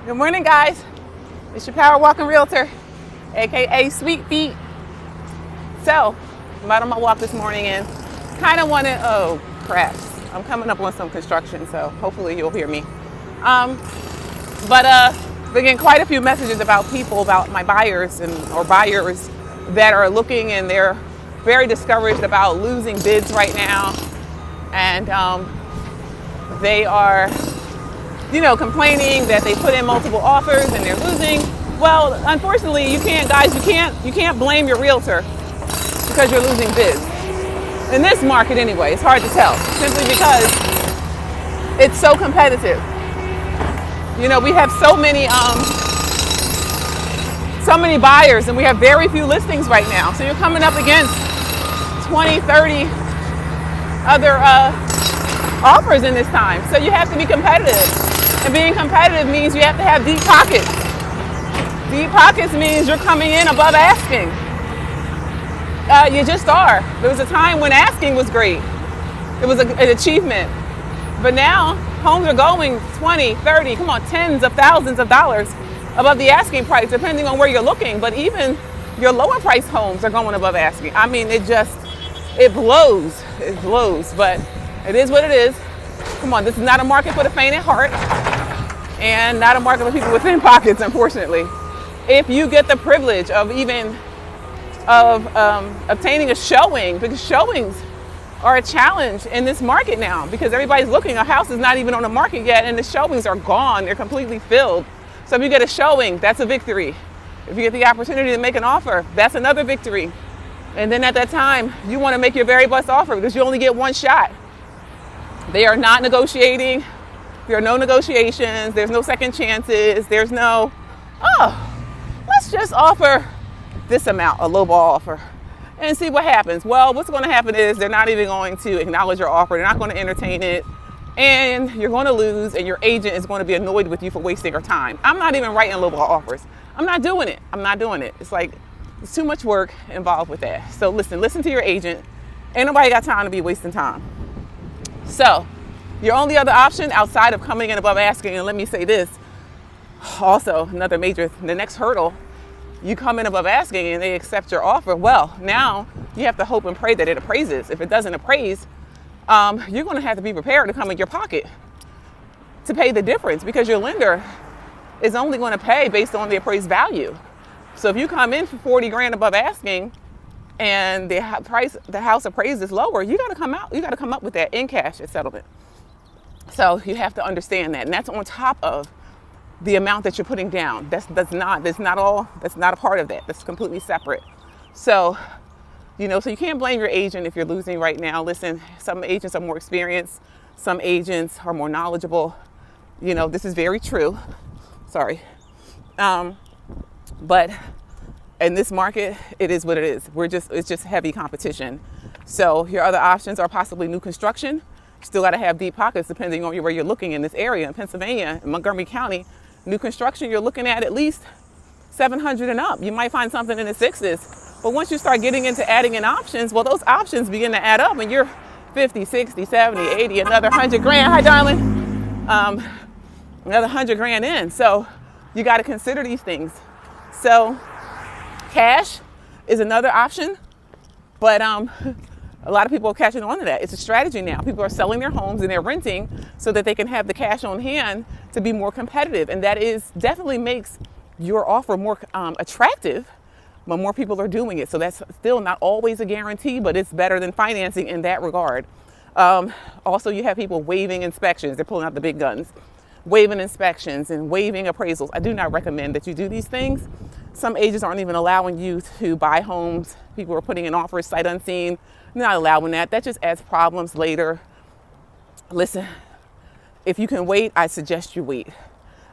Good morning, guys. It's your Power Walking Realtor, aka Sweet Feet. So, I'm out on my walk this morning and kind of wanted, oh crap, I'm coming up on some construction, so hopefully you'll hear me. Been getting quite a few messages about my buyers or buyers that are looking and they're very discouraged about losing bids right now, and they are complaining that they put in multiple offers and they're losing. Well, unfortunately, you can't blame your realtor because you're losing bids. In this market anyway, it's hard to tell, simply because it's so competitive. We have so many buyers and we have very few listings right now. So you're coming up against 20, 30 other offers in this time. So you have to be competitive. And being competitive means you have to have deep pockets. Deep pockets means you're coming in above asking. You just are. There was a time when asking was great. It was an achievement. But now homes are going 20, 30, tens of thousands of dollars above the asking price, depending on where you're looking. But even your lower price homes are going above asking. I mean, it blows. It blows, but it is what it is. Come on, this is not a market for the faint at heart and not a market for people with thin pockets, unfortunately. If you get the privilege of obtaining a showing, because showings are a challenge in this market now because everybody's looking. A house is not even on the market yet and the showings are gone. They're completely filled. So if you get a showing, that's a victory. If you get the opportunity to make an offer, that's another victory. And then at that time, you want to make your very best offer because you only get one shot. They are not negotiating. There are no negotiations. There's no second chances. There's no, let's just offer this amount, a lowball offer, and see what happens. Well, what's going to happen is they're not even going to acknowledge your offer. They're not going to entertain it. And you're going to lose, and your agent is going to be annoyed with you for wasting her time. I'm not even writing lowball offers. I'm not doing it. It's like, it's too much work involved with that. So listen to your agent. Ain't nobody got time to be wasting time. So your only other option outside of coming in above asking, and let me say this, also the next hurdle, you come in above asking and they accept your offer. Well, now you have to hope and pray that it appraises. If it doesn't appraise, you're going to have to be prepared to come in your pocket to pay the difference because your lender is only going to pay based on the appraised value. So if you come in for 40 grand above asking and the house appraised is lower, you got to come up with that in cash at settlement. So you have to understand that, and that's on top of the amount that you're putting down. That's not a part of that. That's completely separate. So, so you can't blame your agent if you're losing right now. Listen, some agents are more experienced, some agents are more knowledgeable. This is very true. Sorry. But in this market, it is what it is. It's just heavy competition. So your other options are possibly new construction. Still got to have deep pockets depending on where you're looking in this area. In Pennsylvania, in Montgomery County, new construction, you're looking at least 700 and up. You might find something in the sixes. But once you start getting into adding in options, well, those options begin to add up and you're 50, 60, 70, 80, another 100 grand. Hi, darling. Another 100 grand in. So you got to consider these things. So cash is another option, but a lot of people are catching on to that. It's a strategy now. People are selling their homes and they're renting so that they can have the cash on hand to be more competitive. And that definitely makes your offer more attractive, but more people are doing it. So that's still not always a guarantee, but it's better than financing in that regard. Also, you have people waiving inspections. They're pulling out the big guns, waiving inspections and waiving appraisals. I do not recommend that you do these things. Some agents aren't even allowing you to buy homes. People are putting in offers sight unseen. They're not allowing that. That just adds problems later. Listen, if you can wait, I suggest you wait.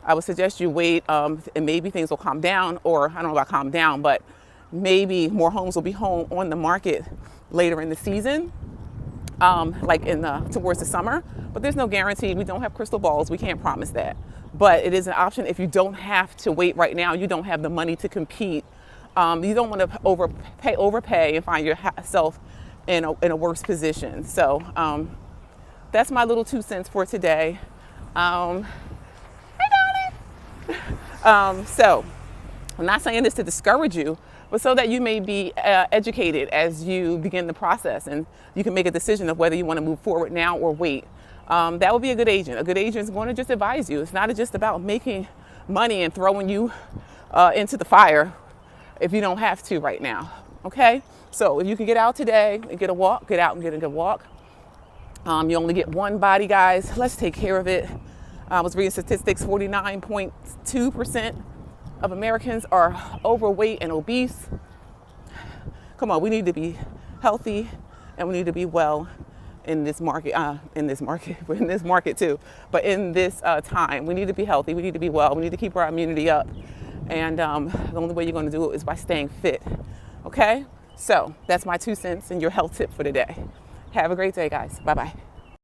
I would suggest you wait, and maybe things will calm down, or I don't know about calm down, but maybe more homes will be on the market later in the season, towards the summer. But there's no guarantee. We don't have crystal balls. We can't promise that. But it is an option if you don't have to wait right now. You don't have the money to compete. You don't want to overpay and find yourself in a worse position. So that's my little 2 cents for today. Hi, darling. So I'm not saying this to discourage you, but so that you may be educated as you begin the process and you can make a decision of whether you want to move forward now or wait. That would be a good agent. A good agent is going to just advise you. It's not just about making money and throwing you into the fire if you don't have to right now. Okay? So if you can get out today and get a walk, get out and get a good walk. You only get one body, guys. Let's take care of it. I was reading statistics, 49.2% of Americans are overweight and obese. Come on, we need to be healthy and we need to be well in this market, in this market too, but in this time. We need to be healthy, we need to be well, we need to keep our immunity up. And the only way you're gonna do it is by staying fit, okay? So that's my 2 cents and your health tip for today. Have a great day, guys. Bye-bye.